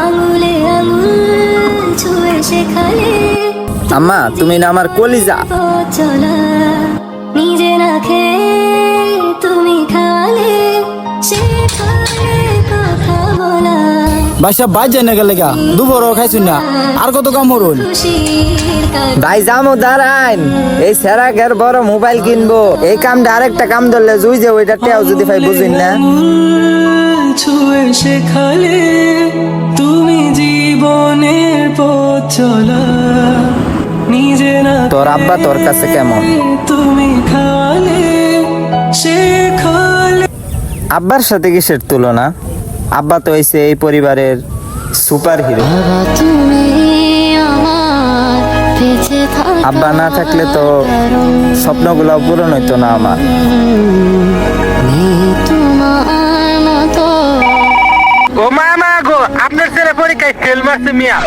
আঙুলে আঙুল ছুঁয়ে শেখালে আম্মা তুমি না আমার কলিজা। পথ চলা নিজে না খেয়ে তুমি খালে শেখালে কথা বলা ভাই সব বাইর যায় না গেলে গা দুপুরও খাইছুন না আর কত কাম হরুন। খুশির কাজ ভাই যামো দাঁড়াইন, এই সেরা ঘের বড় মোবাইল কিনবো, এই কামটা আরেকটা কাম ধরলে জুই যে ওইটা টেও যদি ভাই বুঝিন না। ছুঁয়ে শেখালে তুমি জীবনের পথ চলা নিজে না তোর আব্বা তোর কাছে কেমন? তুমি খালে শেখালে আব্বার সাথে কিসের তুলনা? আব্বা তো হইছে এই পরিবারের সুপার হিরো। তুমি আমার বেঁচে থাকা আব্বা না থাকলে তো স্বপ্নগুলো পূরণ হইতো না আমার। তোমার মতো ও মা গো, আপনার ছেলে পরীক্ষায় ফেল মারছে মিয়া।